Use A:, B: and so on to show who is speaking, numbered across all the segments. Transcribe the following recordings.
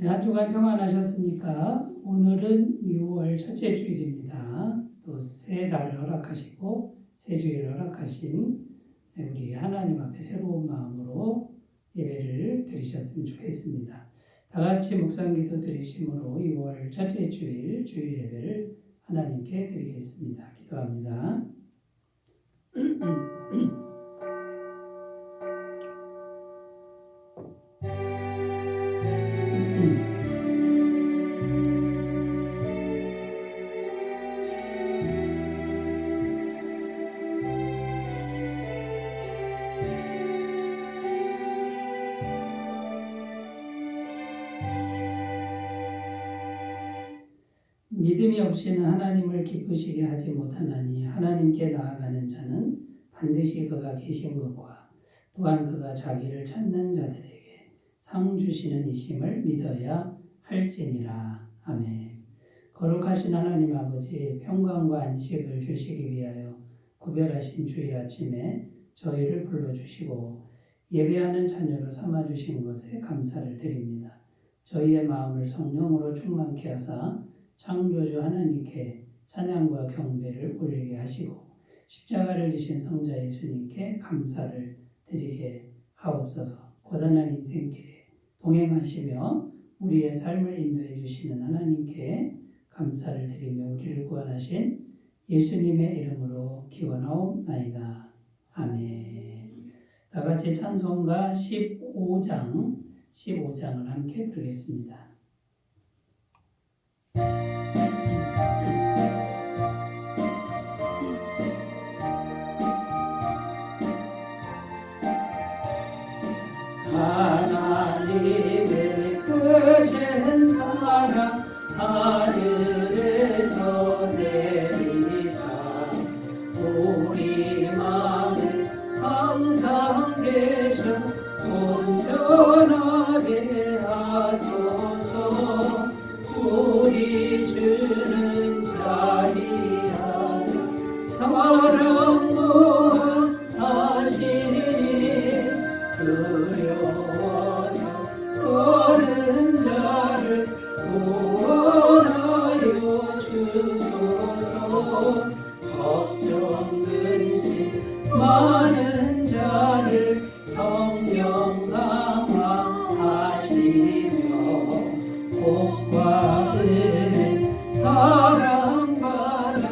A: 네, 한 주간 평안하셨습니까? 오늘은 6월 첫째 주일입니다. 또 새 달을 허락하시고 새 주일을 허락하신 우리 하나님 앞에 새로운 마음으로 예배를 드리셨으면 좋겠습니다. 다 같이 묵상기도 드리심으로 6월 첫째 주일 예배를 하나님께 드리겠습니다. 기도합니다. 믿음이 없이는 하나님을 기쁘시게 하지 못하나니 하나님께 나아가는 자는 반드시 그가 계신 것과 또한 그가 자기를 찾는 자들에게 상 주시는 이심을 믿어야 할지니라. 아멘. 거룩하신 하나님 아버지, 평강과 안식을 주시기 위하여 구별하신 주일 아침에 저희를 불러주시고 예배하는 자녀로 삼아주신 것에 감사를 드립니다. 저희의 마음을 성령으로 충만케 하사 창조주 하나님께 찬양과 경배를 올리게 하시고 십자가를 지신 성자 예수님께 감사를 드리게 하옵소서. 고단한 인생길에 동행하시며 우리의 삶을 인도해 주시는 하나님께 감사를 드리며 우리를 구원하신 예수님의 이름으로 기원하옵나이다. 아멘. 다 같이 찬송가 15장을 함께 부르겠습니다. 하나님의 크신 사랑 하늘에서 내리사 우리 마음에 항상 계셔 온전하게 하소서. 우리 주는 자리하사 사랑 무한하시니 두려워서 떠는 자를 구원하여 주소서. 걱정 근심 많은 자를 성령 강화하시며 복과 은혜 사랑받아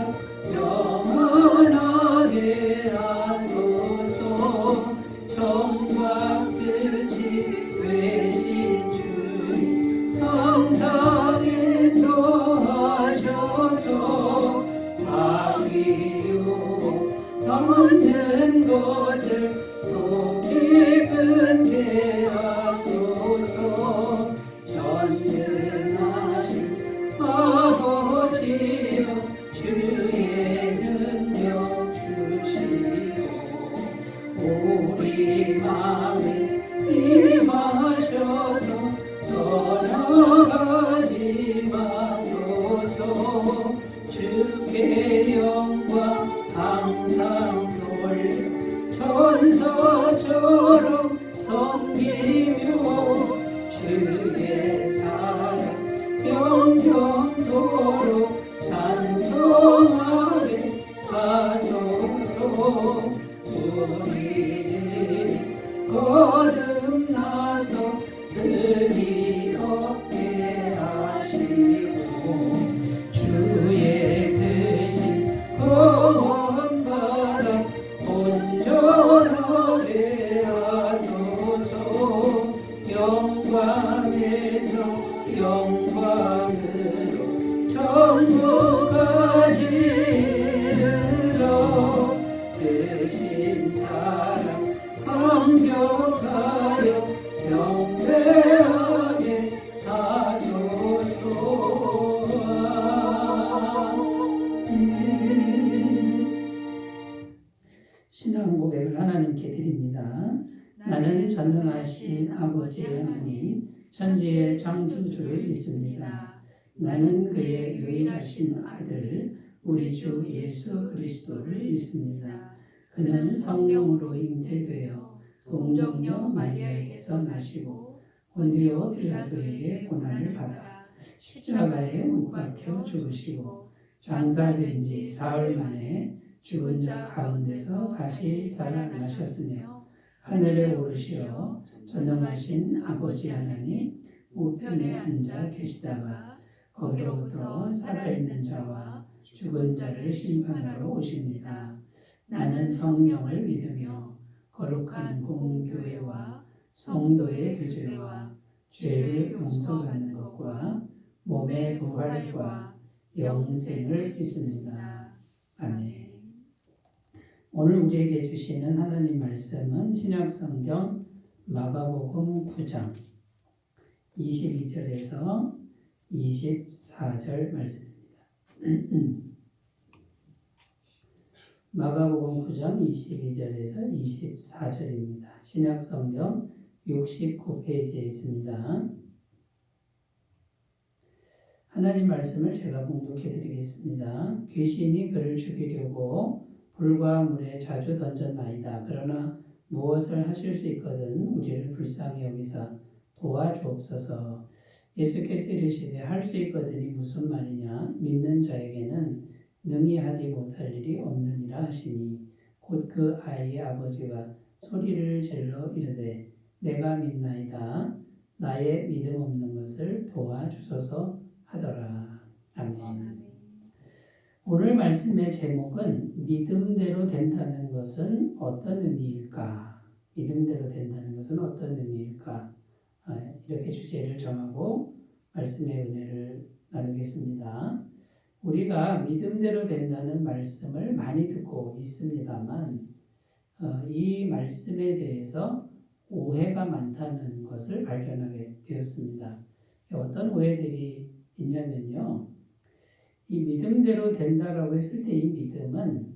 A: 영원하게 하소서. 정과 끝이 되신 주님 항상 인도하셔서 마귀 유혹 없는 것을 속 깊게 하소서. 전능하신 아버지여 주의 능력 주시고 우리 마음에 임하셔서 떠나가지 마소서. 주께 영광 항상 돌려 천사처럼 섬기며 주의 사랑 영영토록 찬송하게 하소서. 우리들이 거듭나서 흠이 없게 하시고 주의 뜻이 구원받아 온전하게 하소서. 영광에서 영광으로 천국까지 이르러 되신 사랑 감격하여 경배하게 하소서. 신앙 고백을 하나님께 드립니다. 나는 전능하신 아버지 하나님 천지의 창조주를 믿습니다. 나는 그의 유일하신 아들 우리 주 예수 그리스도를 믿습니다. 그는 성령으로 잉태되어 동정녀 마리아에게서 나시고 본디오 빌라도에게 고난을
B: 받아 십자가에 못 박혀 죽으시고 장사된 지 사흘 만에 죽은 자 가운데서 다시 살아나셨으며 하늘에 오르시어 전능하신 아버지 하나님 우편에 앉아 계시다가 거기로부터 살아있는 자와 죽은 자를 심판하러 오십니다. 나는 성령을 믿으며 거룩한 공교회와 성도의 교제와 죄를 용서받는 것과 몸의 부활과 영생을 믿습니다. 아멘. 오늘 우리에게 주시는 하나님 말씀은 신약성경 마가복음 9장 22절에서 24절 말씀입니다. 마가복음 9장 22절에서 24절입니다. 신약성경 69페이지에 있습니다. 하나님 말씀을 제가 봉독해 드리겠습니다. 귀신이 그를 죽이려고 불과 물에 자주 던졌나이다. 그러나 무엇을 하실 수 있거든 우리를 불쌍히 여기사 도와주옵소서. 예수께서 이르시되 할 수 있거든이 무슨 말이냐? 믿는 자에게는 능히 하지 못할 일이 없느니라 하시니 곧 그 아이의 아버지가 소리를 질러 이르되 내가 믿나이다. 나의 믿음 없는 것을 도와주소서 하더라. 아멘. 오늘 말씀의 제목은 믿음대로 된다는 것은 어떤 의미일까? 믿음대로 된다는 것은 어떤 의미일까? 이렇게 주제를 정하고 말씀의 은혜를 나누겠습니다. 우리가 믿음대로 된다는 말씀을 많이 듣고 있습니다만 이 말씀에 대해서 오해가 많다는 것을 발견하게 되었습니다. 어떤 오해들이 있냐면요. 이 믿음대로 된다라고 했을 때 이 믿음은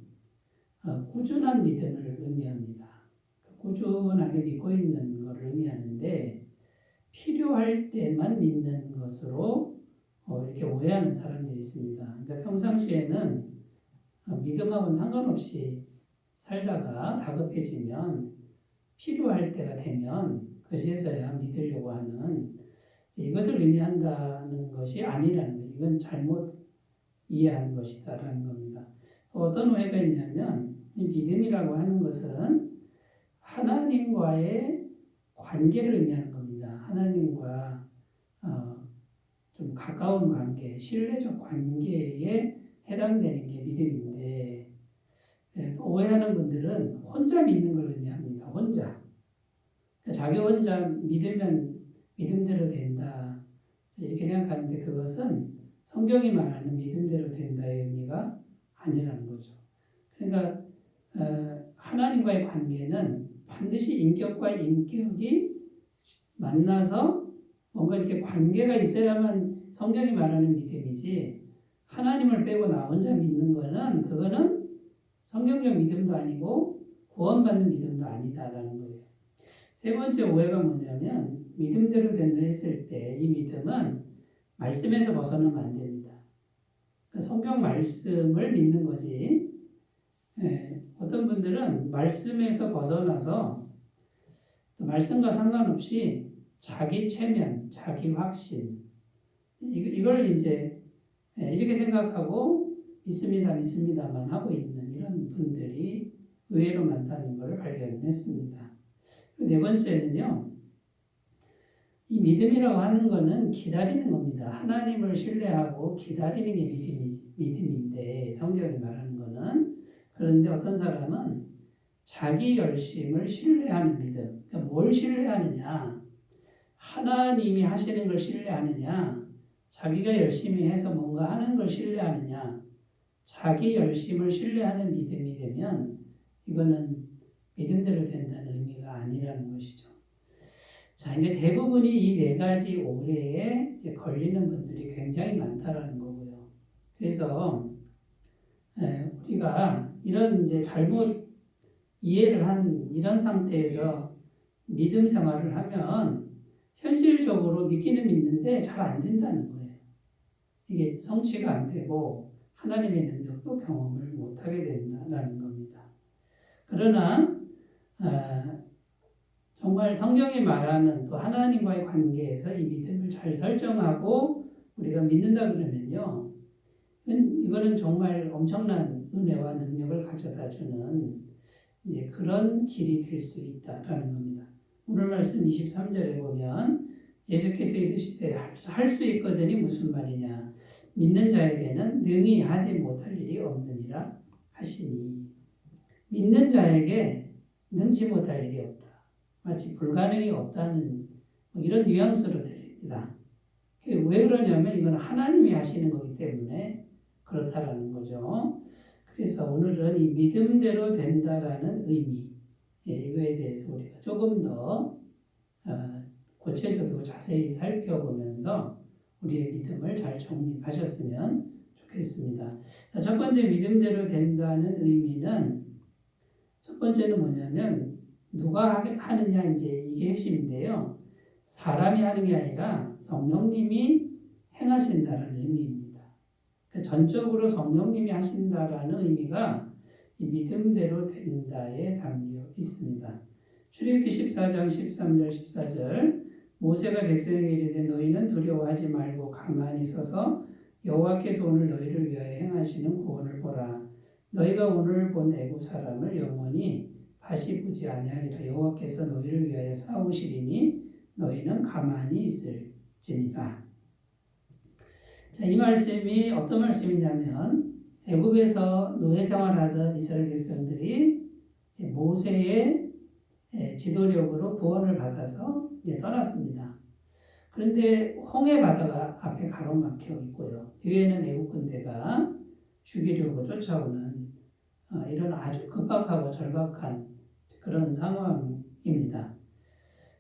B: 꾸준한 믿음을 의미합니다. 꾸준하게 믿고 있는 것을 의미하는데 필요할 때만 믿는 것으로 이렇게 오해하는 사람들이 있습니다. 그러니까 평상시에는 믿음하고는 상관없이 살다가 다급해지면 필요할 때가 되면 그제서야 믿으려고 하는 이것을 의미한다는 것이 아니라는 거예요. 이건 잘못 이해하는 것이다라는 겁니다. 어떤 오해가 있냐면 이 믿음이라고 하는 것은 하나님과의 관계를 의미하는 겁니다. 하나님과 좀 가까운 관계, 신뢰적 관계에 해당되는 게 믿음인데 오해하는 분들은 혼자 믿는 걸 의미합니다. 혼자. 자기 혼자 믿으면 믿음대로 된다. 이렇게 생각하는데 그것은 성경이 말하는 믿음대로 된다의 의미가 아니라는 거죠. 그러니까 하나님과의 관계는 반드시 인격과 인격이 만나서 뭔가 이렇게 관계가 있어야만 성경이 말하는 믿음이지 하나님을 빼고 나 혼자 믿는 거는 그거는 성경적 믿음도 아니고 구원받는 믿음도 아니다라는 거예요. 세 번째 오해가 뭐냐면 믿음대로 된다 했을 때 이 믿음은 말씀에서 벗어나면 안 됩니다. 성경 말씀을 믿는 거지. 어떤 분들은 말씀에서 벗어나서 말씀과 상관없이 자기 체면, 자기 확신 이걸 이제 이렇게 생각하고 믿습니다만 하고 있는 이런 분들이 의외로 많다는 것을 발견했습니다. 네 번째는요. 이 믿음이라고 하는 것은 기다리는 겁니다. 하나님을 신뢰하고 기다리는 게 믿음인데 성경이 말하는 것은 그런데 어떤 사람은 자기 열심을 신뢰하는 믿음. 그러니까 뭘 신뢰하느냐? 하나님이 하시는 걸 신뢰하느냐? 자기가 열심히 해서 뭔가 하는 걸 신뢰하느냐? 자기 열심을 신뢰하는 믿음이 되면 이거는 믿음대로 된다는 의미가 아니라는 것이죠. 자, 이제 대부분이 이 네 가지 오해에 이제 걸리는 분들이 굉장히 많다라는 거고요. 그래서 우리가 이런 이제 잘못 이해를 한 이런 상태에서 믿음 생활을 하면 현실적으로 믿기는 믿는데 잘 안 된다는 거예요. 이게 성취가 안 되고 하나님의 능력도 경험을 못하게 된다는 겁니다. 그러나 정말 성경이 말하는 또 하나님과의 관계에서 이 믿음을 잘 설정하고 우리가 믿는다 그러면요. 이거는 정말 엄청난 은혜와 능력을 가져다 주는 이제 그런 길이 될 수 있다라는 겁니다. 오늘 말씀 23절에 보면 예수께서 이르시되 할 수 있거든이 무슨 말이냐. 믿는 자에게는 능히 하지 못할 일이 없느니라 하시니. 믿는 자에게 능치 못할 일이 없다. 마치 불가능이 없다는 이런 뉘앙스로 들립니다. 왜 그러냐면 이건 하나님이 하시는 거기 때문에 그렇다라는 거죠. 그래서 오늘은 이 믿음대로 된다라는 의미, 이거에 대해서 우리가 조금 더 구체적이고 자세히 살펴보면서 우리의 믿음을 잘 정립하셨으면 좋겠습니다. 첫 번째 믿음대로 된다는 의미는 첫 번째는 뭐냐면 누가 하느냐 이제 이게 핵심인데요. 사람이 하는 게 아니라 성령님이 행하신다는 의미입니다. 전적으로 성령님이 하신다라는 의미가 이 믿음대로 된다에 담겨 있습니다. 출애굽기 14장 13절 14절 모세가 백성에게 이르되 너희는 두려워하지 말고 가만히 서서 여호와께서 오늘 너희를 위하여 행하시는 구원을 보라. 너희가 오늘 본 애굽 사람을 영원히 다시 보지 아니하리라. 여호와께서 너희를 위하여 싸우시리니 너희는 가만히 있을지니라. 자, 이 말씀이 어떤 말씀이냐면 애굽에서 노예 생활하던 이스라엘 백성들이 모세의 지도력으로 구원을 받아서 이제 떠났습니다. 그런데 홍해 바다가 앞에 가로막혀 있고요. 뒤에는 애굽 군대가 죽이려고 쫓아오는 이런 아주 급박하고 절박한 그런 상황입니다.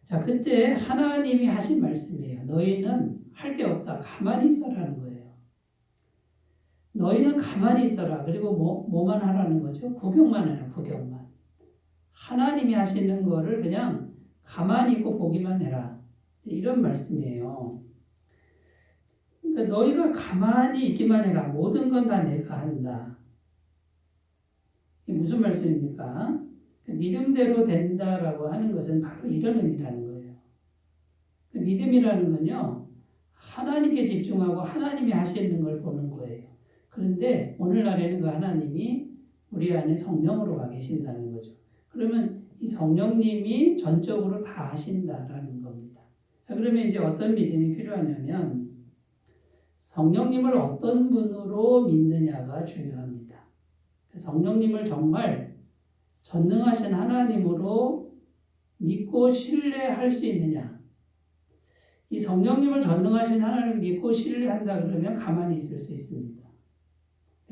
B: 자, 그때 하나님이 하신 말씀이에요. 너희는 할 게 없다. 가만히 있어라는 거예요. 너희는 가만히 있어라. 그리고 뭐만 하라는 거죠? 구경만 해라. 구경만. 하나님이 하시는 거를 그냥 가만히 있고 보기만 해라. 이런 말씀이에요. 그러니까 너희가 가만히 있기만 해라. 모든 건 다 내가 한다. 이게 무슨 말씀입니까? 믿음대로 된다라고 하는 것은 바로 이런 의미라는 거예요. 믿음이라는 건요, 하나님께 집중하고 하나님이 하시는 걸 보는 거예요. 그런데 오늘날에는 그 하나님이 우리 안에 성령으로 와 계신다는 거죠. 그러면 이 성령님이 전적으로 다 하신다라는 겁니다. 자, 그러면 이제 어떤 믿음이 필요하냐면 성령님을 어떤 분으로 믿느냐가 중요합니다. 성령님을 정말 전능하신 하나님으로 믿고 신뢰할 수 있느냐. 이 성령님을 전능하신 하나님을 믿고 신뢰한다 그러면 가만히 있을 수 있습니다.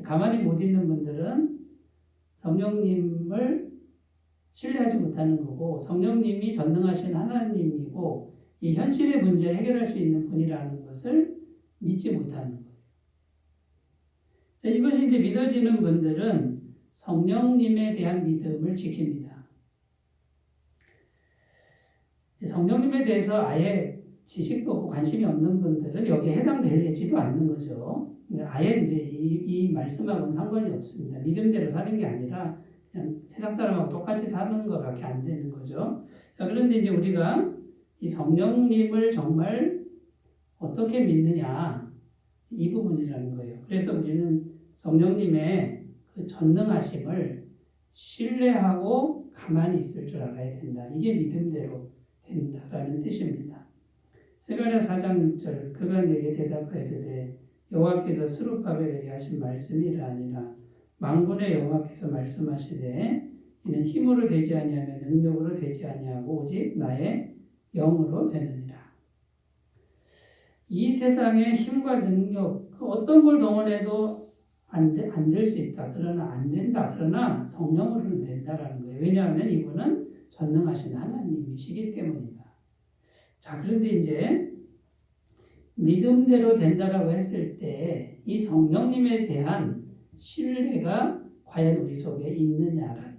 B: 가만히 못 있는 분들은 성령님을 신뢰하지 못하는 거고 성령님이 전능하신 하나님이고 이 현실의 문제를 해결할 수 있는 분이라는 것을 믿지 못하는 거예요. 자, 이것이 이제 믿어지는 분들은 성령님에 대한 믿음을 지킵니다. 성령님에 대해서 아예 지식도 없고 관심이 없는 분들은 여기에 해당되지도 않는 거죠. 아예 이제 이 말씀하고는 상관이 없습니다. 믿음대로 사는 게 아니라 그냥 세상 사람하고 똑같이 사는 것밖에 안 되는 거죠. 자, 그런데 이제 우리가 이 성령님을 정말 어떻게 믿느냐 이 부분이라는 거예요. 그래서 우리는 성령님의 그 전능하심을 신뢰하고 가만히 있을 줄 알아야 된다. 이게 믿음대로 된다라는 뜻입니다. 스가랴 4장 6절 그가 내게 대답하이르되 여호와께서 스룹바벨에게 하신 말씀이라 아니라 만군의 여호와께서 말씀하시되 이는 힘으로 되지 아니하며 능력으로 되지 아니하고 오직 나의 영으로 되느니라. 이 세상의 힘과 능력 그 어떤 걸 동원해도 안 될 수 있다. 그러나 안 된다. 그러나 성령으로는 된다라는 거예요. 왜냐하면 이분은 전능하신 하나님이시기 때문이다. 자, 그런데 이제 믿음대로 된다라고 했을 때 이 성령님에 대한 신뢰가 과연 우리 속에 있느냐라는 거예요.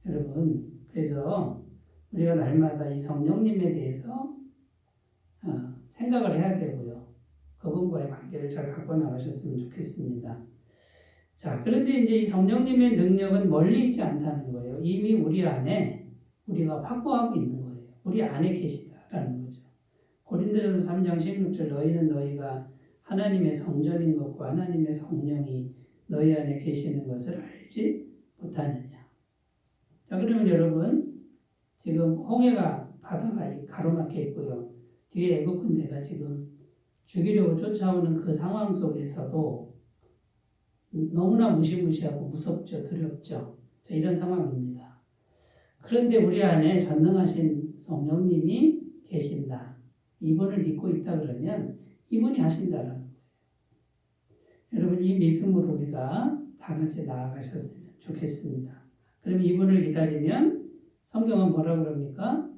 B: 여러분, 그래서 우리가 날마다 이 성령님에 대해서 생각을 해야 되고요. 그분과의 관계를 잘 갖고 나가셨으면 좋겠습니다. 자, 그런데 이제 이 성령님의 능력은 멀리 있지 않다는 거예요. 이미 우리 안에 우리가 확보하고 있는 거예요. 우리 안에 계시다라는 거죠. 고린도전서 3장 16절 너희는 너희가 하나님의 성전인 것과 하나님의 성령이 너희 안에 계시는 것을 알지 못하느냐. 자, 그러면 여러분 지금 홍해가 바다가 가로막혀 있고요. 뒤에 애굽 군대가 지금 죽이려고 쫓아오는 그 상황 속에서도 너무나 무시무시하고 무섭죠. 두렵죠. 이런 상황입니다. 그런데 우리 안에 전능하신 성령님이 계신다. 이분을 믿고 있다 그러면 이분이 하신다라는 거예요. 여러분 이 믿음으로 우리가 다 같이 나아가셨으면 좋겠습니다. 그럼 이분을 기다리면 성경은 뭐라 그럽니까?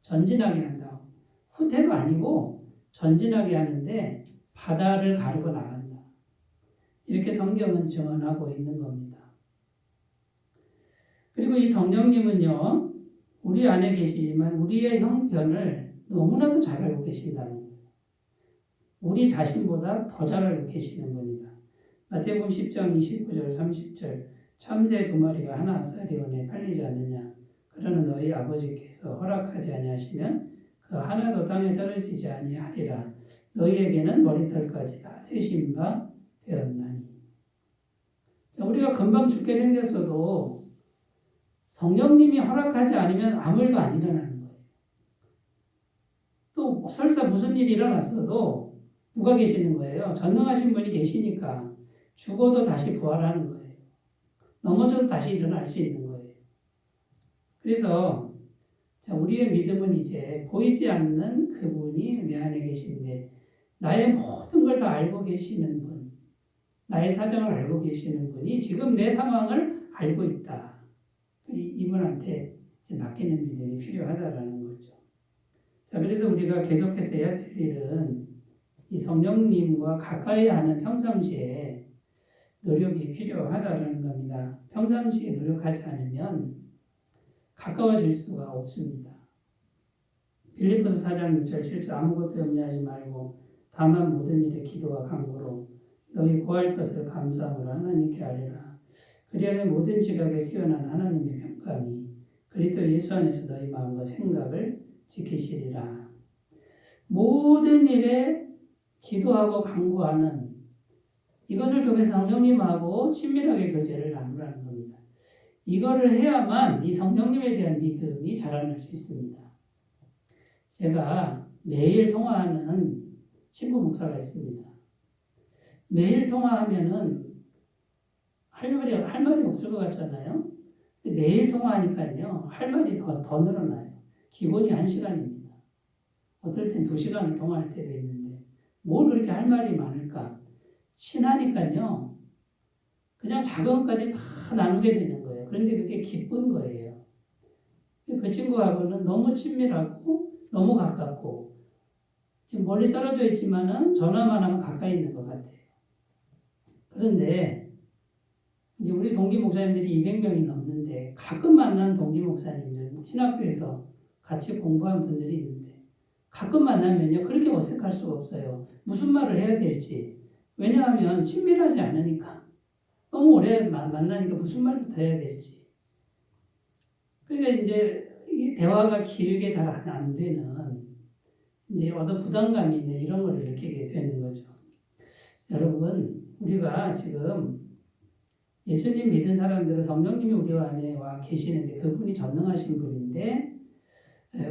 B: 전진하게 한다. 후퇴도 아니고 전진하게 하는데 바다를 가르고 나간다. 이렇게 성경은 증언하고 있는 겁니다. 그리고 이 성령님은요, 우리 안에 계시지만 우리의 형편을 너무나도 잘 알고 계신다는 거예요. 우리 자신보다 더 잘 알고 계시는 겁니다. 마태복음 10장 29절 30절 참새 2마리가 하나 쌀이원에 팔리지 않느냐 그러나 너희 아버지께서 허락하지 아니하시면 그 하나도 땅에 떨어지지 아니하리라 너희에게는 머리털까지 다 세신 바 되었나니. 자, 우리가 금방 죽게 생겼어도 성령님이 허락하지 않으면 아무 일도 안 일어나는 거예요. 또 설사 무슨 일이 일어났어도 누가 계시는 거예요? 전능하신 분이 계시니까 죽어도 다시 부활하는 거예요. 넘어져도 다시 일어날 수 있는 거예요. 그래서 자, 우리의 믿음은 이제 보이지 않는 그분이 내 안에 계신데 나의 모든 걸 다 알고 계시는 분, 나의 사정을 알고 계시는 분이 지금 내 상황을 알고 있다. 이분한테 맡기는 믿음이 필요하다라는 거죠. 자, 그래서 우리가 계속해서 해야 될 일은 이 성령님과 가까이 하는 평상시에 노력이 필요하다라는 겁니다. 평상시에 노력하지 않으면 가까워질 수가 없습니다. 빌립보서 4장 6절 7절 아무것도 염려하지 말고 다만 모든 일에 기도와 간구로 너희 구할 것을 감사함으로 하나님께 아뢰라. 그리하면 모든 지각에 뛰어난 하나님의 평강이 그리스도 예수 안에서 너희 마음과 생각을 지키시리라. 모든 일에 기도하고 간구하는 이것을 통해서 성령님하고 친밀하게 교제를 나누라는 겁니다. 이거를 해야만 이 성령님에 대한 믿음이 자라날 수 있습니다. 제가 매일 통화하는 친구 목사가 있습니다. 매일 통화하면은 할 말이 없을 것 같잖아요. 근데 매일 통화하니까요, 할 말이 더 늘어나요. 기본이 1시간입니다. 어떨 땐 2시간을 통화할 때도 있는데, 뭘 그렇게 할 말이 많을까? 친하니까요, 그냥 작은 것까지 다 나누게 되는 거예요. 그런데 그게 기쁜 거예요. 그 친구하고는 너무 친밀하고, 너무 가깝고, 지금 멀리 떨어져 있지만은 전화만 하면 가까이 있는 것 같아요. 그런데, 이제 우리 동기 목사님들이 200명이 넘는데 가끔 만난 동기 목사님들 신학교에서 같이 공부한 분들이 있는데 가끔 만나면요 그렇게 어색할 수가 없어요. 무슨 말을 해야 될지. 왜냐하면 친밀하지 않으니까 너무 오래 만나니까 무슨 말부터 해야 될지. 그러니까 이제 이 대화가 길게 잘 안 되는 이제 어떤 부담감이 있는 이런 걸 느끼게 되는 거죠. 여러분 우리가 지금 예수님 믿은 사람들은 성령님이 우리 안에 와 계시는데 그분이 전능하신 분인데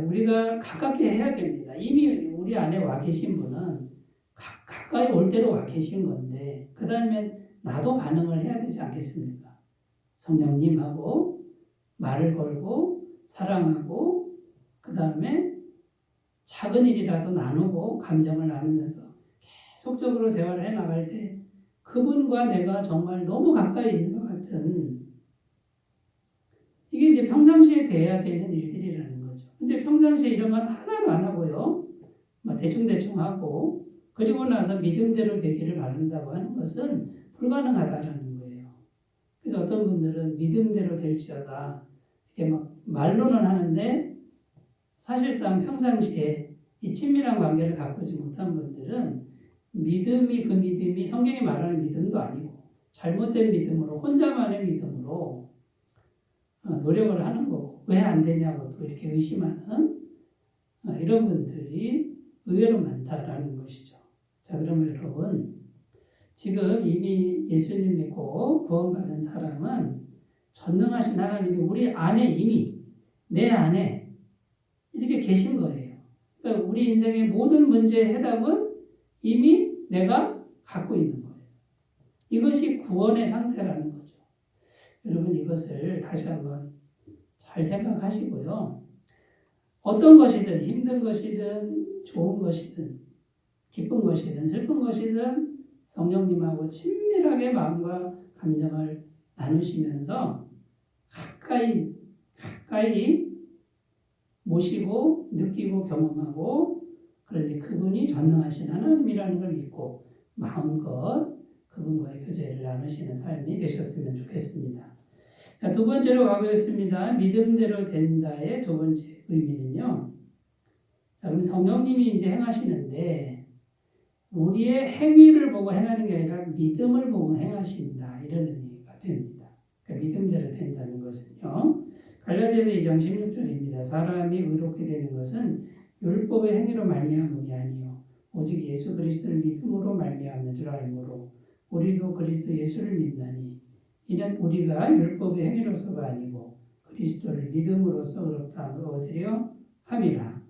B: 우리가 가깝게 해야 됩니다. 이미 우리 안에 와 계신 분은 가까이 올 대로 와 계신 건데 그 다음에 나도 반응을 해야 되지 않겠습니까? 성령님하고 말을 걸고 사랑하고 그 다음에 작은 일이라도 나누고 감정을 나누면서 계속적으로 대화를 해나갈 때 그분과 내가 정말 너무 가까이 있는 것 같은 이게 이제 평상시에 돼야 되는 일들이라는 거죠. 근데 평상시에 이런 건 하나도 안 하고요. 대충대충 하고 그리고 나서 믿음대로 되기를 바란다고 하는 것은 불가능하다라는 거예요. 그래서 어떤 분들은 믿음대로 될지어다 이렇게 막 말로는 하는데 사실상 평상시에 이 친밀한 관계를 가꾸지 못한 분들은 믿음이 그 믿음이 성경이 말하는 믿음도 아니고 잘못된 믿음으로 혼자만의 믿음으로 노력을 하는 거고 왜 안 되냐고 또 이렇게 의심하는 이런 분들이 의외로 많다라는 것이죠. 자, 그러면 여러분, 지금 이미 예수님 믿고 구원받은 사람은 전능하신 하나님이 우리 안에 이미 내 안에 이렇게 계신 거예요. 그러니까 우리 인생의 모든 문제의 해답은 이미 내가 갖고 있는 거예요. 이것이 구원의 상태라는 거죠. 여러분 이것을 다시 한번 잘 생각하시고요. 어떤 것이든 힘든 것이든 좋은 것이든 기쁜 것이든 슬픈 것이든 성령님하고 친밀하게 마음과 감정을 나누시면서 가까이 모시고 느끼고 경험하고 그런데 그분이 전능하신 하나님이라는 걸 믿고 마음껏 그분과의 교제를 나누시는 삶이 되셨으면 좋겠습니다. 자, 두 번째로 가보겠습니다. 믿음대로 된다의 두 번째 의미는요. 자, 그럼 성령님이 이제 행하시는데 우리의 행위를 보고 행하는 게 아니라 믿음을 보고 행하신다. 이런 의미가 됩니다. 그러니까 믿음대로 된다는 것은요. 갈라디아서 2장 16절입니다. 사람이 의롭게 되는 것은 율법의 행위로 말미암음이 아니요 오직 예수 그리스도를 믿음으로 말미암는 줄 알므로 우리도 그리스도 예수를 믿나니 이는 우리가 율법의 행위로서가 아니고 그리스도를 믿음으로써 의롭다함을 얻으려 함이라.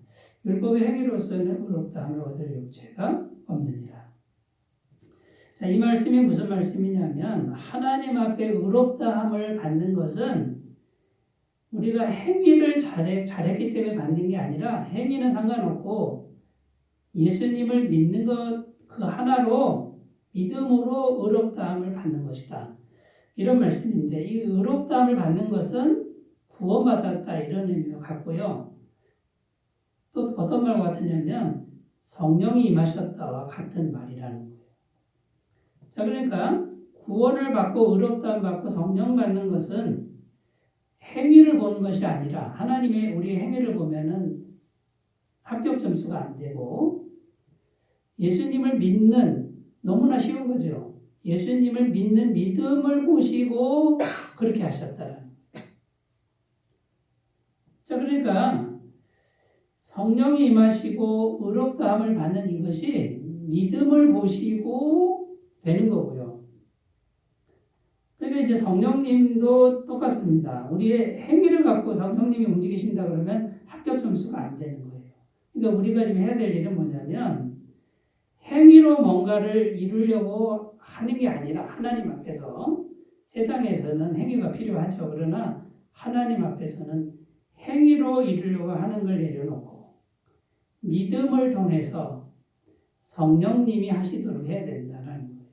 B: 율법의 행위로서는 의롭다함을 얻을 육체가 없느니라. 자, 이 말씀이 무슨 말씀이냐면 하나님 앞에 의롭다함을 받는 것은 우리가 행위를 잘했기 때문에 받는 게 아니라 행위는 상관없고 예수님을 믿는 것 그 하나로 믿음으로 의롭다함을 받는 것이다. 이런 말씀인데 이 의롭다함을 받는 것은 구원받았다 이런 의미가 같고요. 또 어떤 말과 같으냐면 성령이 임하셨다와 같은 말이라는 거예요. 자, 그러니까 구원을 받고 의롭다함 받고 성령 받는 것은 행위를 보는 것이 아니라 하나님의 우리의 행위를 보면은 합격 점수가 안 되고 예수님을 믿는 너무나 쉬운 거죠. 예수님을 믿는 믿음을 보시고 그렇게 하셨다는 거예요. 자, 그러니까 성령이 임하시고 의롭다함을 받는 이것이 믿음을 보시고 되는 거고요. 그러니까 이제 성령님도 똑같습니다. 우리의 행위를 갖고 성령님이 움직이신다 그러면 합격 점수가 안 되는 거예요. 그러니까 우리가 지금 해야 될 일은 뭐냐면 행위로 뭔가를 이루려고 하는 게 아니라 하나님 앞에서 세상에서는 행위가 필요하죠. 그러나 하나님 앞에서는 행위로 이루려고 하는 걸 내려놓고 믿음을 통해서 성령님이 하시도록 해야 된다는 거예요.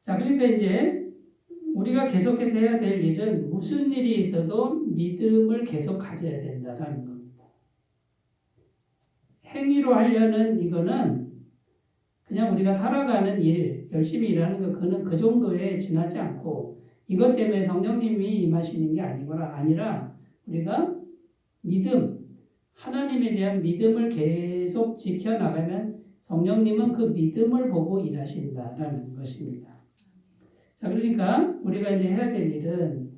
B: 자, 그러니까 이제 우리가 계속해서 해야 될 일은 무슨 일이 있어도 믿음을 계속 가져야 된다는 겁니다. 행위로 하려는 이거는 그냥 우리가 살아가는 일, 열심히 일하는 거 그는 그 정도에 지나지 않고 이것 때문에 성령님이 임하시는 게 아니라 우리가 믿음, 하나님에 대한 믿음을 계속 지켜나가면 성령님은 그 믿음을 보고 일하신다라는 것입니다. 자, 그러니까 우리가 이제 해야 될 일은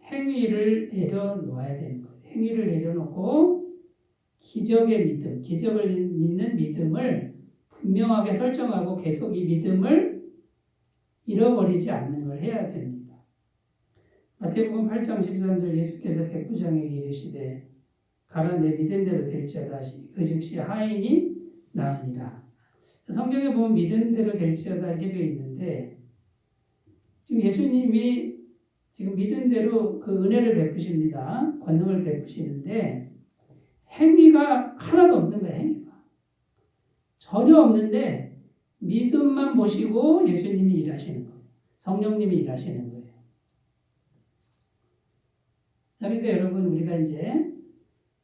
B: 행위를 내려놓아야 되는 거예요. 행위를 내려놓고 기적의 믿음, 기적을 믿는 믿음을 분명하게 설정하고 계속 이 믿음을 잃어버리지 않는 걸 해야 됩니다. 마태복음 8장 13절 예수께서 백부장에게 이르시되 가라 내 믿음대로 될지어다 하시니 그 즉시 하인이 나으니라. 성경에 보면 믿음대로 될지어다 이렇게 되어 있는데 지금 예수님이 지금 믿음대로 그 은혜를 베푸십니다. 권능을 베푸시는데 행위가 하나도 없는 거예요. 행위가 전혀 없는데 믿음만 보시고 예수님이 일하시는 거예요. 성령님이 일하시는 거예요. 그러니까 여러분 우리가 이제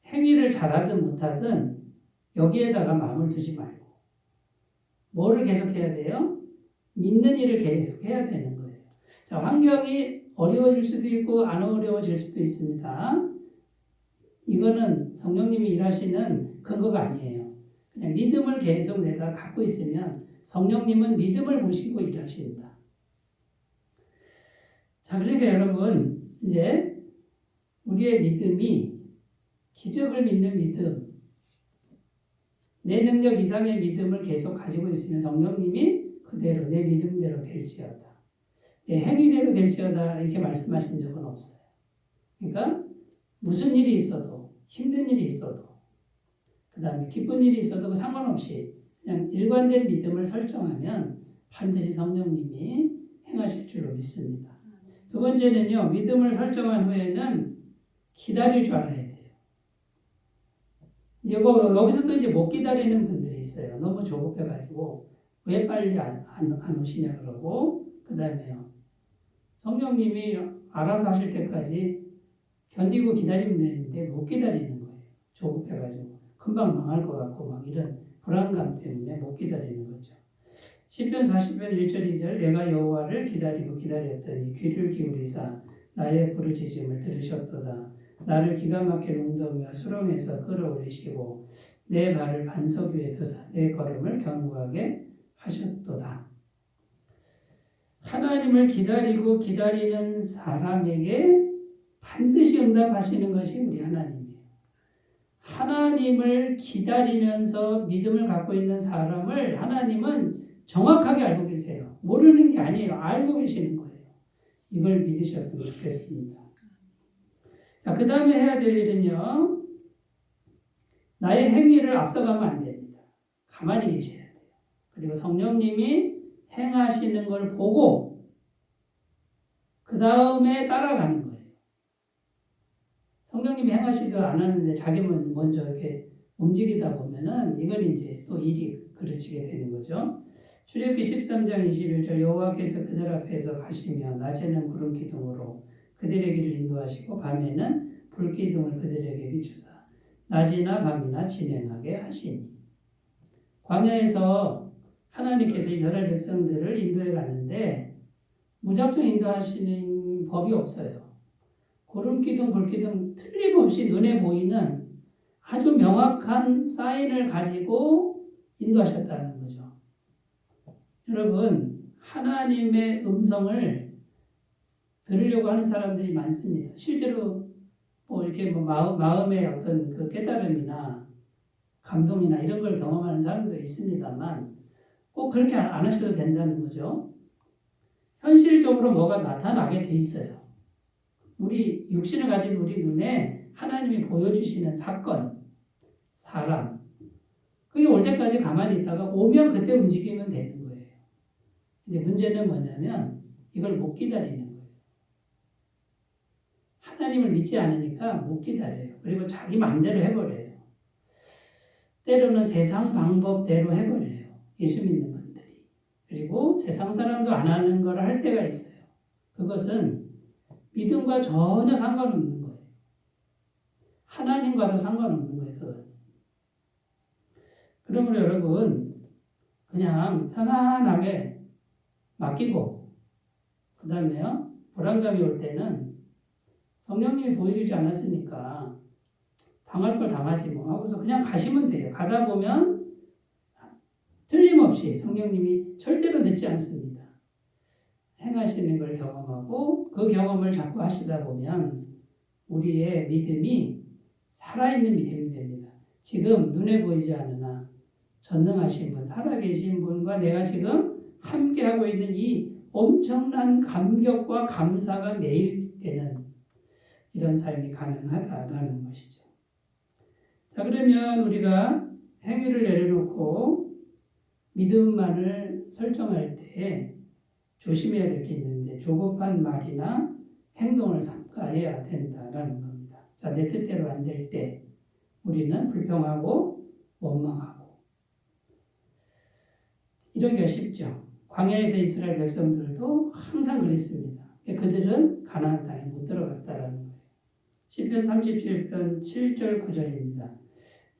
B: 행위를 잘하든 못하든 여기에다가 마음을 두지 말고 뭐를 계속해야 돼요? 믿는 일을 계속해야 되는 거예요. 자, 환경이 어려워질 수도 있고 안 어려워질 수도 있습니다. 이거는 성령님이 일하시는 근거가 아니에요. 그냥 믿음을 계속 내가 갖고 있으면 성령님은 믿음을 보시고 일하신다. 자, 그러니까 여러분 이제 우리의 믿음이 기적을 믿는 믿음, 내 능력 이상의 믿음을 계속 가지고 있으면 성령님이 그대로 내 믿음대로 될지어다, 내 행위대로 될지어다 이렇게 말씀하신 적은 없어요. 그러니까 무슨 일이 있어도, 힘든 일이 있어도, 그 다음에 기쁜 일이 있어도 상관없이 그냥 일관된 믿음을 설정하면 반드시 성령님이 행하실 줄로 믿습니다. 두 번째는요, 믿음을 설정한 후에는 기다릴 줄 알아야 돼요. 여기서도 이제 못 기다리는 분들이 있어요. 너무 조급해가지고 왜 빨리 안 오시냐 그러고, 그 다음에요, 성령님이 알아서 하실 때까지 견디고 기다리면 되는데 못 기다리는 거예요. 조급해가지고 금방 망할 것 같고 막 이런 불안감 때문에 못 기다리는 거죠. 시편 40편 1절 2절 내가 여호와를 기다리고 기다렸더니 귀를 기울이사 나의 부르짖음을 들으셨도다. 나를 기가 막힐 웅덩이와 수렁에서 끌어올리시고 내 발을 반석 위에 두사 내 걸음을 견고하게 하셨도다. 하나님을 기다리고 기다리는 사람에게 반드시 응답하시는 것이 우리 하나님이에요. 하나님을 기다리면서 믿음을 갖고 있는 사람을 하나님은 정확하게 알고 계세요. 모르는 게 아니에요. 알고 계시는 거예요. 이걸 믿으셨으면 좋겠습니다. 자, 그 다음에 해야 될 일은요, 나의 행위를 앞서가면 안 됩니다. 가만히 계셔야 돼요. 그리고 성령님이 행하시는 걸 보고 그 다음에 따라가는 거예요. 성령님이 행하시도 안 하는데 자기 먼저 이렇게 움직이다 보면은 이건 이제 또 일이 그르치게 되는 거죠. 출애굽기 13장 21절 여호와께서 그들 앞에서 가시며 낮에는 구름 기둥으로 그들의 길을 인도하시고 밤에는 불 기둥을 그들에게 비추사 낮이나 밤이나 진행하게 하시니. 광야에서 하나님께서 이스라엘 백성들을 인도해 갔는데 무작정 인도하시는 법이 없어요. 구름 기둥, 불 기둥 틀림없이 눈에 보이는 아주 명확한 사인을 가지고 인도하셨다는 거죠. 여러분, 하나님의 음성을 들으려고 하는 사람들이 많습니다. 실제로 뭐 이렇게 뭐 마음의 어떤 그 깨달음이나 감동이나 이런 걸 경험하는 사람도 있습니다만 꼭 그렇게 안 하셔도 된다는 거죠. 현실적으로 뭐가 나타나게 돼 있어요. 우리 육신을 가진 우리 눈에 하나님이 보여주시는 사건, 사람, 그게 올 때까지 가만히 있다가 오면 그때 움직이면 되는 거예요. 근데 문제는 뭐냐면 이걸 못 기다리는 거예요. 하나님을 믿지 않으니까 못 기다려요. 그리고 자기 마음대로 해버려요. 때로는 세상 방법대로 해버려요. 예수 믿는 분들이. 그리고 세상 사람도 안 하는 걸 할 때가 있어요. 그것은 믿음과 전혀 상관없는 거예요. 하나님과도 상관없는 거예요. 그건. 그러므로 여러분 그냥 편안하게 맡기고 그 다음에요. 불안감이 올 때는 성령님이 보여주지 않았으니까 당할 걸 당하지 뭐 하고서 그냥 가시면 돼요. 가다 보면 틀림없이 성령님이 절대로 늦지 않습니다. 행하시는 걸 경험하고 그 경험을 자꾸 하시다 보면 우리의 믿음이 살아있는 믿음이 됩니다. 지금 눈에 보이지 않으나 전능하신 분, 살아계신 분과 내가 지금 함께하고 있는 이 엄청난 감격과 감사가 매일 되는 이런 삶이 가능하다라는 것이죠. 자, 그러면 우리가 행위를 내려놓고 믿음만을 설정할 때 조심해야 될 게 있는데 조급한 말이나 행동을 삼가해야 된다라는 겁니다. 자, 내 뜻대로 안 될 때 우리는 불평하고 원망하고 이러기가 쉽죠. 광야에서 이스라엘 백성들도 항상 그랬습니다. 그들은 가나안 땅에 못 들어갔다라는 거예요. 시편 37편 7절 9절입니다.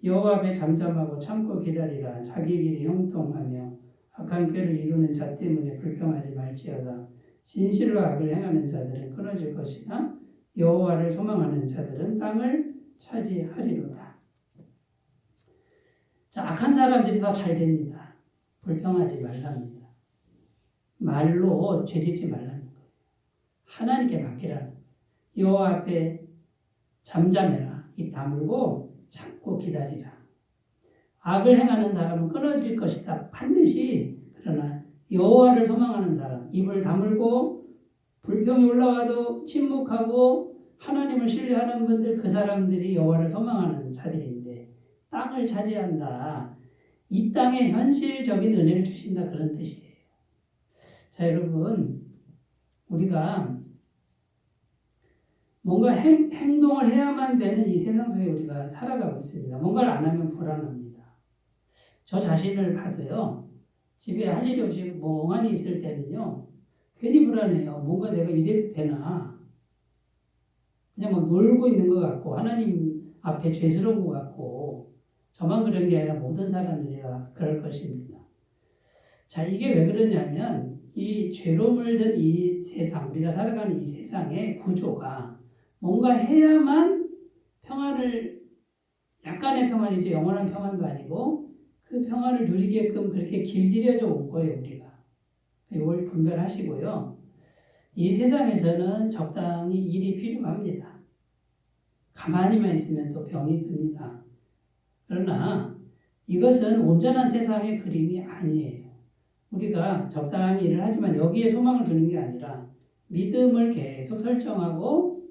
B: 여호와 앞에 잠잠하고 참고 기다리라. 자기 길이 형통하며 악한 꾀를 이루는 자 때문에 불평하지 말지어다. 진실로 악을 행하는 자들은 끊어질 것이나 여호와를 소망하는 자들은 땅을 차지하리로다. 자, 악한 사람들이 더 잘 됩니다. 불평하지 말랍니다. 말로 죄짓지 말라는 거예요. 하나님께 맡기라는 거예요. 여호와 앞에 잠잠해라. 입 다물고 참고 기다리라. 악을 행하는 사람은 끊어질 것이다. 반드시. 그러나 여호와를 소망하는 사람, 입을 다물고 불평이 올라와도 침묵하고 하나님을 신뢰하는 분들, 그 사람들이 여호와를 소망하는 자들인데 땅을 차지한다. 이 땅에 현실적인 은혜를 주신다, 그런 뜻이에요. 자, 여러분, 우리가 뭔가 행동을 해야만 되는 이 세상 속에 우리가 살아가고 있습니다. 뭔가를 안 하면 불안합니다. 저 자신을 봐도요, 집에 할 일이 없이 멍하니 있을 때는요, 괜히 불안해요. 뭔가 내가 이래도 되나? 그냥 막 놀고 있는 것 같고, 하나님 앞에 죄스러운 것 같고, 저만 그런 게 아니라 모든 사람들이 다 그럴 것입니다. 자, 이게 왜 그러냐면, 이 죄로 물든 이 세상, 우리가 살아가는 이 세상의 구조가 뭔가 해야만 평안을, 약간의 평안이지 영원한 평안도 아니고 그 평안을 누리게끔 그렇게 길들여져 온 거예요, 우리가. 이걸 분별하시고요. 이 세상에서는 적당히 일이 필요합니다. 가만히만 있으면 또 병이 듭니다. 그러나 이것은 온전한 세상의 그림이 아니에요. 우리가 적당히 일을 하지만 여기에 소망을 두는 게 아니라 믿음을 계속 설정하고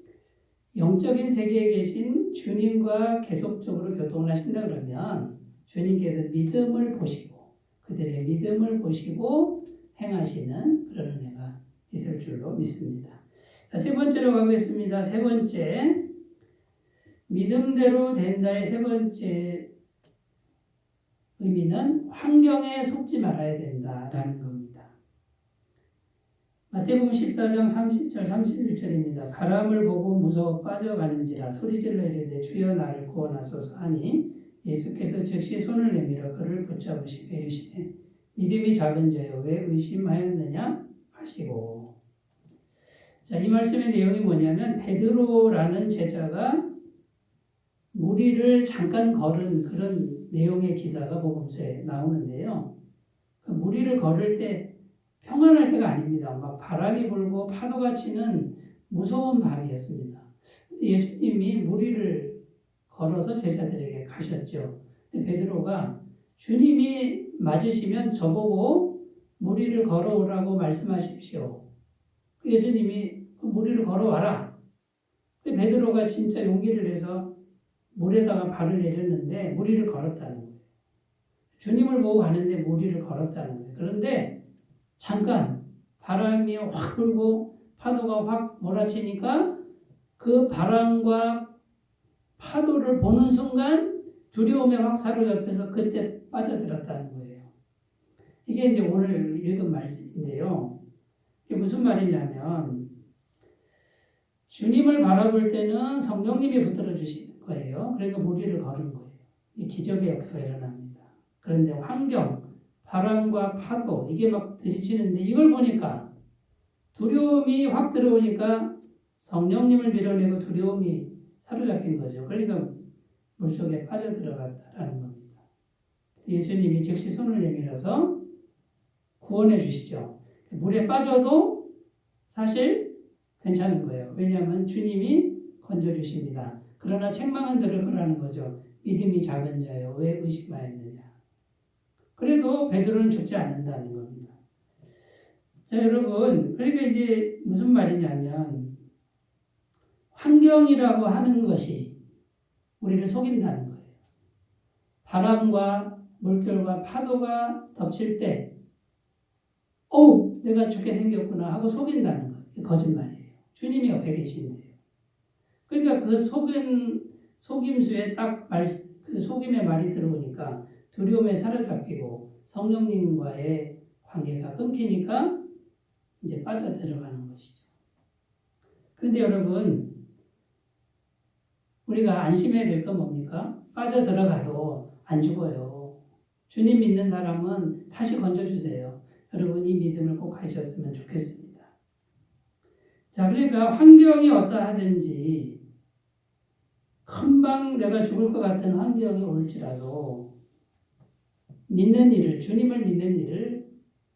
B: 영적인 세계에 계신 주님과 계속적으로 교통을 하신다 그러면 주님께서 믿음을 보시고 그들의 믿음을 보시고 행하시는 그런 은혜가 있을 줄로 믿습니다. 자, 세 번째로 가보겠습니다. 세 번째, 믿음대로 된다의 세 번째 의미는 환경에 속지 말아야 된다라는 겁니다. 마태복음 14장 30절 31절입니다. 바람을 보고 무서워 빠져가는지라 소리질러 이르되 주여 나를 구원하소서 하니 예수께서 즉시 손을 내밀어 그를 붙잡으시며 이르시되 믿음이 작은 자여 왜 의심하였느냐 하시고. 자, 이 말씀의 내용이 뭐냐면 베드로라는 제자가 무리를 잠깐 걸은 그런 내용의 기사가 복음서에 나오는데요. 그 무리를 걸을 때 평안할 때가 아닙니다. 막 바람이 불고 파도가 치는 무서운 밤이었습니다. 예수님이 무리를 걸어서 제자들에게 가셨죠. 근데 베드로가 주님이 맞으시면 저보고 무리를 걸어오라고 말씀하십시오. 예수님이 무리를 걸어와라. 베드로가 진짜 용기를 내서 물에다가 발을 내렸는데 무리를 걸었다는 거예요. 주님을 보고 가는데 무리를 걸었다는 거예요. 그런데 잠깐 바람이 확 불고 파도가 확 몰아치니까 그 바람과 파도를 보는 순간 두려움에 확 사로잡혀서 그때 빠져들었다는 거예요. 이게 이제 오늘 읽은 말씀인데요. 이게 무슨 말이냐면 주님을 바라볼 때는 성령님이 붙들어 주시는 거예요. 그러니까 무리를 걸은 거예요. 이 기적의 역사가 일어납니다. 그런데 환경, 바람과 파도 이게 막 들이치는데 이걸 보니까 두려움이 확 들어오니까 성령님을 밀어내고 두려움이 사로잡힌 거죠. 그러니까 물속에 빠져들어갔다라는 겁니다. 예수님이 즉시 손을 내밀어서 구원해 주시죠. 물에 빠져도 사실 괜찮은 거예요. 왜냐하면 주님이 건져주십니다. 그러나 책망은 들을 거라는 거죠. 믿음이 작은 자요 왜 의심하였느냐. 그래도 베드로는 죽지 않는다는 겁니다. 자, 여러분, 그러니까 이제 무슨 말이냐면 환경이라고 하는 것이 우리를 속인다는 거예요. 바람과 물결과 파도가 덮칠 때 내가 죽게 생겼구나 하고 속인다는 거예요. 거짓말이에요. 주님이 옆에 계신데요. 그러니까 그 속임수에 딱 그 속임의 말이 들어오니까 두려움에 사로잡히고 성령님과의 관계가 끊기니까 이제 빠져들어가는 것이죠. 그런데 여러분, 우리가 안심해야 될 건 뭡니까? 빠져들어가도 안 죽어요. 주님 믿는 사람은 다시 건져주세요. 여러분 이 믿음을 꼭 하셨으면 좋겠습니다. 자, 그러니까 환경이 어떠하든지 금방 내가 죽을 것 같은 환경이 올지라도 믿는 일을, 주님을 믿는 일을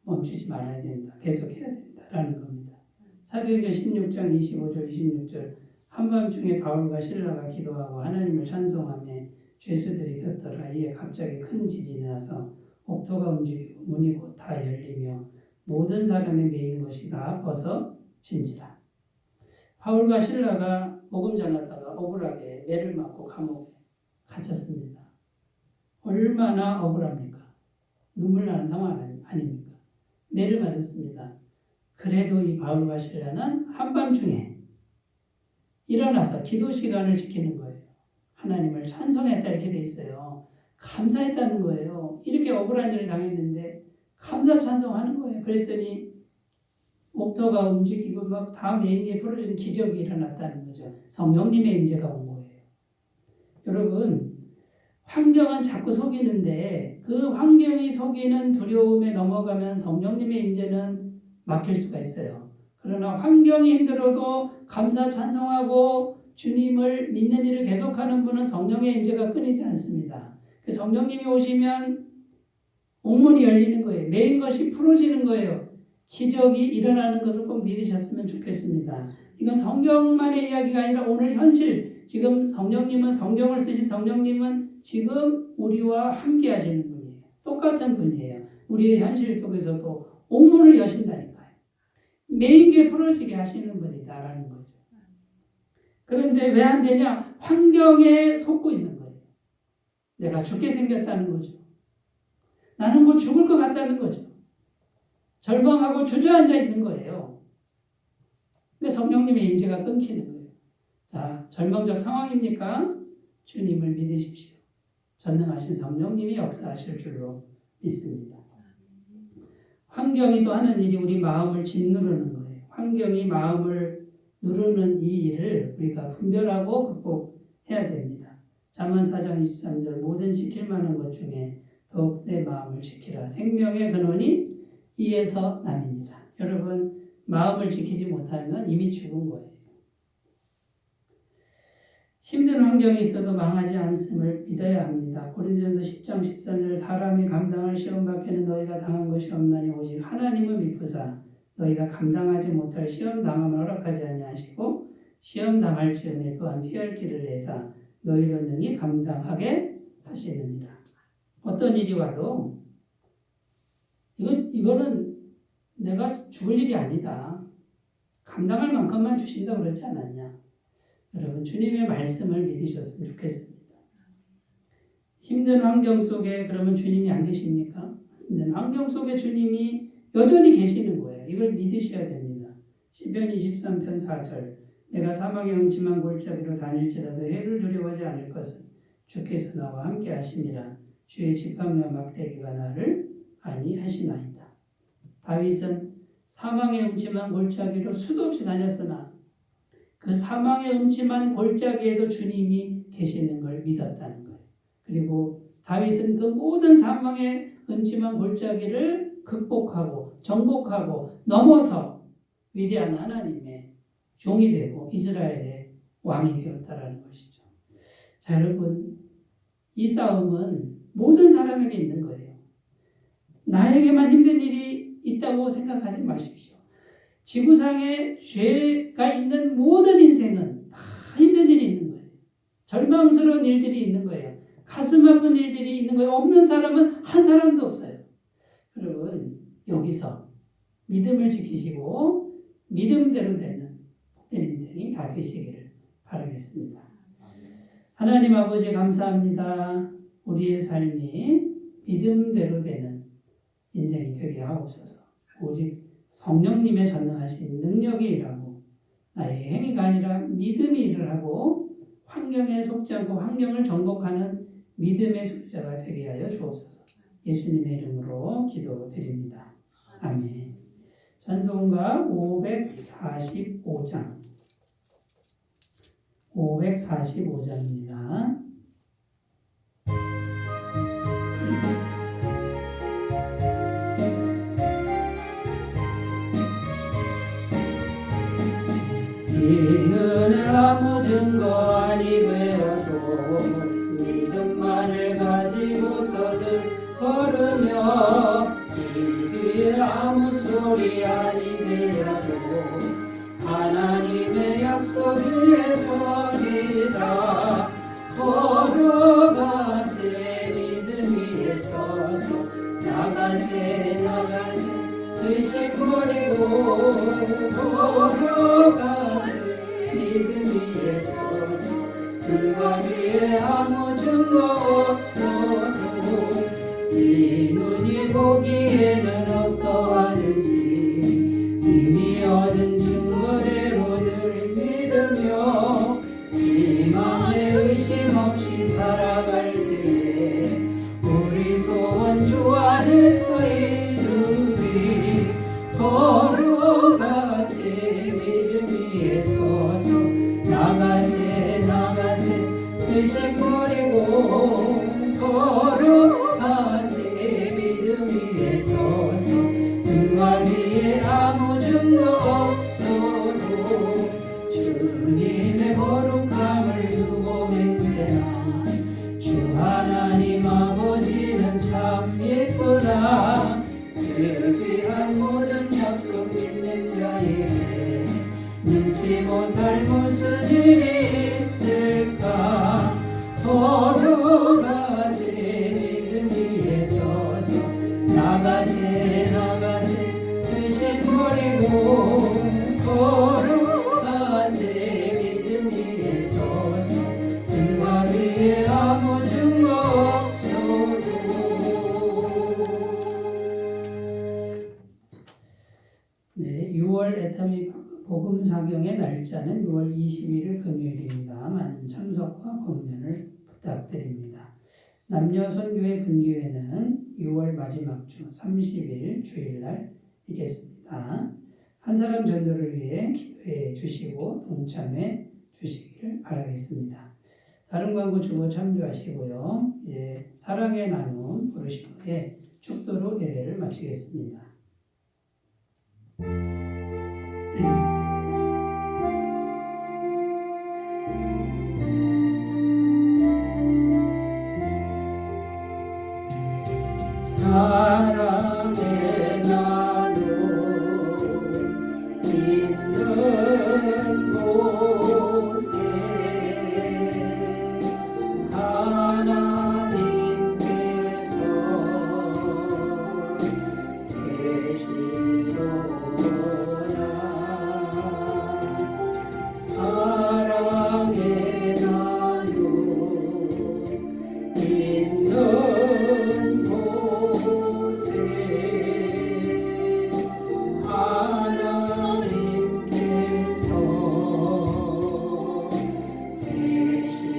B: 멈추지 말아야 된다. 계속해야 된다라는 겁니다. 사도행전 16장 25절 26절 한밤중에 바울과 실라가 기도하고 하나님을 찬송하며 죄수들이 듣더라. 이에 갑자기 큰 지진이 나서 옥토가 움직이고 문이 곧 다 열리며 모든 사람이 매인 것이 다 벗어진지라. 바울과 실라가 복음 전하다가 억울하게 매를 맞고 감옥에 갇혔습니다. 얼마나 억울합니까? 눈물 나는 상황 아닙니까? 매를 맞았습니다. 그래도 이 바울과 실라는 한밤중에 일어나서 기도 시간을 지키는 거예요. 하나님을 찬송했다 이렇게 돼 있어요. 감사했다는 거예요. 이렇게 억울한 일을 당했는데 감사 찬송하는 거예요. 그랬더니 옥토가 움직이고 막 다 매인게 풀어지는 기적이 일어났다는 거죠. 성령님의 임재가 온 거예요. 여러분, 환경은 자꾸 속이는데 그 환경이 속이는 두려움에 넘어가면 성령님의 임재는 막힐 수가 있어요. 그러나 환경이 힘들어도 감사 찬송하고 주님을 믿는 일을 계속하는 분은 성령의 임재가 끊이지 않습니다. 그 성령님이 오시면 옥문이 열리는 거예요. 매인 것이 풀어지는 거예요. 기적이 일어나는 것을 꼭 믿으셨으면 좋겠습니다. 이건 성경만의 이야기가 아니라 오늘 현실, 지금 성령님은 성경을 쓰신 성령님은 지금 우리와 함께 하시는 분이에요. 똑같은 분이에요. 우리의 현실 속에서도 옥문을 여신다니까요. 매인 게 풀어지게 하시는 분이다라는 거죠. 그런데 왜 안 되냐? 환경에 속고 있는 거예요. 내가 죽게 생겼다는 거죠. 나는 곧 죽을 것 같다는 거죠. 절망하고 주저앉아 있는 거예요. 근데 성령님의 인재가 끊기는 거예요. 자, 절망적 상황입니까? 주님을 믿으십시오. 전능하신 성령님이 역사하실 줄로 믿습니다. 환경이 또 하는 일이 우리 마음을 짓누르는 거예요. 환경이 마음을 누르는 이 일을 우리가 분별하고 극복해야 됩니다. 잠언 4장 23절 모든 지킬 만한 것 중에 더욱 내 마음을 지키라. 생명의 근원이 이에서 남이니라. 여러분, 마음을 지키지 못하면 이미 죽은 거예요. 힘든 환경이 있어도 망하지 않음을 믿어야 합니다. 고린도전서 10장 13절 사람이 감당할 시험 밖에는 너희가 당한 것이 없나니 오직 하나님은 미쁘사 너희가 감당하지 못할 시험 당함을 허락하지 아니하시고 시험 당할 즈음에 또한 피할 길을 내사 너희를 능히 감당하게 하시느니라. 어떤 일이 와도 이거는 내가 죽을 일이 아니다. 감당할 만큼만 주신다 그러지 않았냐. 여러분, 주님의 말씀을 믿으셨으면 좋겠습니다. 힘든 환경 속에 그러면 주님이 안 계십니까? 힘든 환경 속에 주님이 여전히 계시는 거예요. 이걸 믿으셔야 됩니다. 시편 23편 4절 내가 사망의 음침한 골짜기로 다닐지라도 해를 두려워하지 않을 것은 주께서 나와 함께 하심이라. 주의 지팡이와 막대기가 나를 안위하시나이다. 다윗은 사망의 음침한 골짜기로 수도 없이 다녔으나 그 사망의 음침한 골짜기에도 주님이 계시는 걸 믿었다는 거예요. 그리고 다윗은 그 모든 사망의 음침한 골짜기를 극복하고 정복하고 넘어서 위대한 하나님의 종이 되고 이스라엘의 왕이 되었다라는 것이죠. 자, 여러분, 이 싸움은 모든 사람에게 있는 거예요. 나에게만 힘든 일이 있다고 생각하지 마십시오. 지구상에 죄가 있는 모든 인생은 다 힘든 일이 있는 거예요. 절망스러운 일들이 있는 거예요. 가슴 아픈 일들이 있는 거예요. 없는 사람은 한 사람도 없어요. 여러분, 여기서 믿음을 지키시고 믿음대로 되는 복된 인생이 다 되시기를 바라겠습니다. 하나님 아버지 감사합니다. 우리의 삶이 믿음대로 되는 인생이 되게 하옵소서. 오직 성령님의 전능하신 능력이 일하고 나의 행위가 아니라 믿음이 일을 하고 환경에 속지 않고 환경을 정복하는 믿음의 소유자가 되게 하여 주옵소서. 예수님의 이름으로 기도드립니다. 아멘. 찬송가 545장 545장입니다. 이는 아무 증거 아니 되어도 믿음만을 가지고서들 걸으며 이 귀에 아무 소리 아니 들려도 하나님의 약속 위에서 나가세 나가세 의심 버리고 걸어가세 믿음 위에 서서 눈과 위에 아무 증거 없어도 이 눈이 보기에는 어떠하든지 이미 얻은 증거대로 늘 믿으며 희망에 의심 없이 살아갈 때에 우리 소원 주 안에서 이루리 걸어가세 믿음 위에 서서 나가세 나가세 의심 버리고 걸어가세 믿음 위에 서서 눈과 위에 아무 증거 없어도 주님의 거룩함을 두고 맹세한 주 하나님 아버지는 참 예쁘다 그 귀한 모든 약속 믿는 자에게 능치 못할 무슨 일이 있을까 걸어가세 믿음 위에 서서 나가세 나가세 의심 버리고 걸어가세 믿음 위에 서서 눈과 위에 아무 증거 없어도 네, 6월 애터미 복음 사경의 날짜는 6월 20일 금요일입니다. 많은 참석과 공연을 부탁드립니다. 남녀 선교회 분교회는 6월 마지막 주 30일 주일날 있겠습니다. 한 사람 전도를 위해 기도해 주시고 동참해 주시기를 바라겠습니다. 다른 광고 주보 참조하시고요. 이제 사랑의 나눔 부르신 후에 축도로 예배를 마치겠습니다. 사랑의 나눔 있는 곳에 하나님께서 계시로다 사랑의 나눔 있는 곳에 하나님께서 계시로다.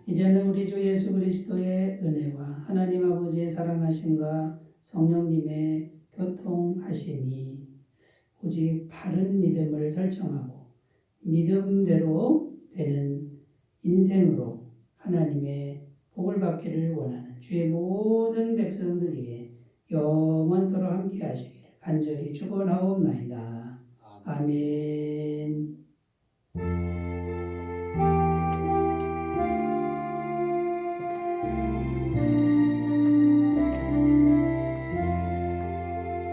B: 이제는 우리 주 예수 그리스도의 은혜와 하나님 아버지의 사랑하심과 성령님의 교통하심이 오직 바른 믿음을 설정하고 믿음대로 되는 인생으로 하나님의 복을 받기를 원하는 주의 모든 백성들 위해 영원토록 함께 하시기를 간절히 축원하옵나이다. 아멘.